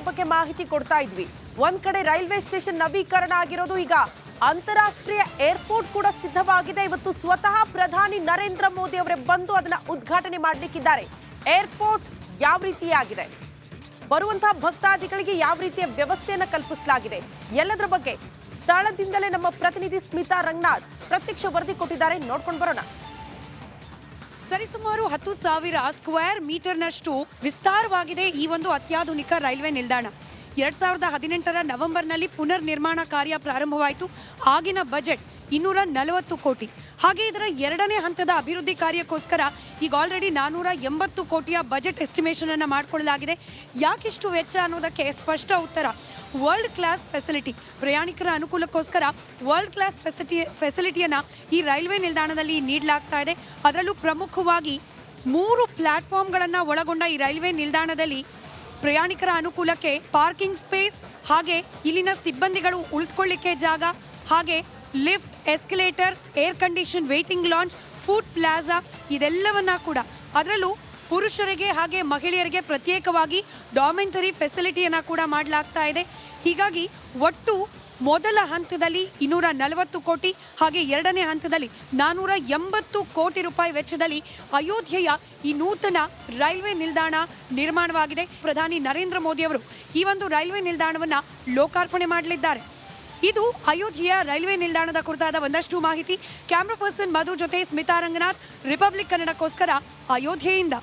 ಬಗ್ಗೆ ಮಾಹಿತಿ ಕೊಡ್ತಾ ಇದ್ವಿ. ಒಂದ್ ಕಡೆ ರೈಲ್ವೆ ಸ್ಟೇಷನ್ ನವೀಕರಣ ಆಗಿರೋದು, ಈಗ ಅಂತಾರಾಷ್ಟ್ರೀಯ ಏರ್ಪೋರ್ಟ್ ಕೂಡ ಸಿದ್ಧವಾಗಿದೆ. ಇವತ್ತು ಸ್ವತಃ ಪ್ರಧಾನಿ ನರೇಂದ್ರ ಮೋದಿ ಅವರೇ ಬಂದು ಅದನ್ನ ಉದ್ಘಾಟನೆ ಮಾಡಲಿಕ್ಕಿದ್ದಾರೆ. ಏರ್ಪೋರ್ಟ್ ಯಾವ ರೀತಿಯಾಗಿದೆ, ಬರುವಂತಹ ಭಕ್ತಾದಿಗಳಿಗೆ ಯಾವ ರೀತಿಯ ವ್ಯವಸ್ಥೆಯನ್ನು ಕಲ್ಪಿಸಲಾಗಿದೆ, ಎಲ್ಲದರ ಬಗ್ಗೆ ಸ್ಥಳದಿಂದಲೇ ನಮ್ಮ ಪ್ರತಿನಿಧಿ ಸ್ಮಿತಾ ರಂಗನಾಥ್ ಪ್ರತ್ಯಕ್ಷ ವರದಿ ಕೊಟ್ಟಿದ್ದಾರೆ. ನೋಡ್ಕೊಂಡು ಬರೋಣ. ಸರಿಸುಮಾರು 10,000 ಸ್ಕ್ವೇರ್ ಮೀಟರ್ನಷ್ಟು ವಿಸ್ತಾರವಾಗಿದೆ ಈ ಒಂದು ಅತ್ಯಾಧುನಿಕ ರೈಲ್ವೆ ನಿಲ್ದಾಣ. 2018ರ ನವೆಂಬರ್ನಲ್ಲಿ ಪುನರ್ ನಿರ್ಮಾಣ ಕಾರ್ಯ ಪ್ರಾರಂಭವಾಯಿತು. ಆಗಿನ ಬಜೆಟ್ 240 ಕೋಟಿ. ಹಾಗೆ ಇದರ ಎರಡನೇ ಹಂತದ ಅಭಿವೃದ್ಧಿ ಕಾರ್ಯಕ್ಕೋಸ್ಕರ ಈಗ ಆಲ್ರೆಡಿ 480 ಕೋಟಿಯ ಬಜೆಟ್ ಎಸ್ಟಿಮೇಷನ್ ಅನ್ನು ಮಾಡಿಕೊಳ್ಳಲಾಗಿದೆ. ಯಾಕಿಷ್ಟು ವೆಚ್ಚ ಅನ್ನೋದಕ್ಕೆ ಸ್ಪಷ್ಟ ಉತ್ತರ ವರ್ಲ್ಡ್ ಕ್ಲಾಸ್ ಫೆಸಿಲಿಟಿ. ಪ್ರಯಾಣಿಕರ ಅನುಕೂಲಕ್ಕೋಸ್ಕರ ವರ್ಲ್ಡ್ ಕ್ಲಾಸ್ ಫೆಸಿಲಿಟಿಯನ್ನು ಈ ರೈಲ್ವೆ ನಿಲ್ದಾಣದಲ್ಲಿ ನೀಡಲಾಗ್ತಾ ಇದೆ. ಅದರಲ್ಲೂ ಪ್ರಮುಖವಾಗಿ 3 ಪ್ಲಾಟ್ಫಾರ್ಮ್ಗಳನ್ನು ಒಳಗೊಂಡ ಈ ರೈಲ್ವೆ ನಿಲ್ದಾಣದಲ್ಲಿ ಪ್ರಯಾಣಿಕರ ಅನುಕೂಲಕ್ಕೆ ಪಾರ್ಕಿಂಗ್ ಸ್ಪೇಸ್, ಹಾಗೆ ಇಲ್ಲಿನ ಸಿಬ್ಬಂದಿಗಳು ಉಳಿದುಕೊಳ್ಳಿಕ್ಕೆ ಜಾಗ, ಹಾಗೆ lift, escalator, air condition waiting lounge, food plaza ಇದೆಲ್ಲವನ್ನ ಕೂಡ, ಅದರಲ್ಲೂ ಪುರುಷರಿಗೆ ಹಾಗೆ ಮಹಿಳೆಯರಿಗೆ ಪ್ರತ್ಯೇಕವಾಗಿ ಡಾರ್ಮೆಂಟರಿ ಫೆಸಿಲಿಟಿಯನ್ನು ಕೂಡ ಮಾಡಲಾಗ್ತಾ ಇದೆ. ಹೀಗಾಗಿ ಒಟ್ಟು ಮೊದಲ ಹಂತದಲ್ಲಿ 240 ಕೋಟಿ, ಹಾಗೆ ಎರಡನೇ ಹಂತದಲ್ಲಿ 480 ಕೋಟಿ ರೂಪಾಯಿ ವೆಚ್ಚದಲ್ಲಿ ಅಯೋಧ್ಯೆಯ ಈ ನೂತನ ರೈಲ್ವೆ ನಿಲ್ದಾಣ ನಿರ್ಮಾಣವಾಗಿದೆ. ಪ್ರಧಾನಿ ನರೇಂದ್ರ ಮೋದಿ ಅವರು ಈ ಒಂದು ರೈಲ್ವೆ ನಿಲ್ದಾಣವನ್ನು ಲೋಕಾರ್ಪಣೆ ಮಾಡಲಿದ್ದಾರೆ. ಇದು ಅಯೋಧ್ಯೆಯ ರೈಲ್ವೆ ನಿಲ್ದಾಣದ ಕುರಿತಾದ ಒಂದಷ್ಟು ಮಾಹಿತಿ. ಕ್ಯಾಮ್ರಾ ಪರ್ಸನ್ ಮಧು ಜೊತೆ ಸ್ಮಿತಾ ರಂಗನಾಥ್, ರಿಪಬ್ಲಿಕ್ ಕನ್ನಡಕ್ಕೋಸ್ಕರ ಅಯೋಧ್ಯೆಯಿಂದ.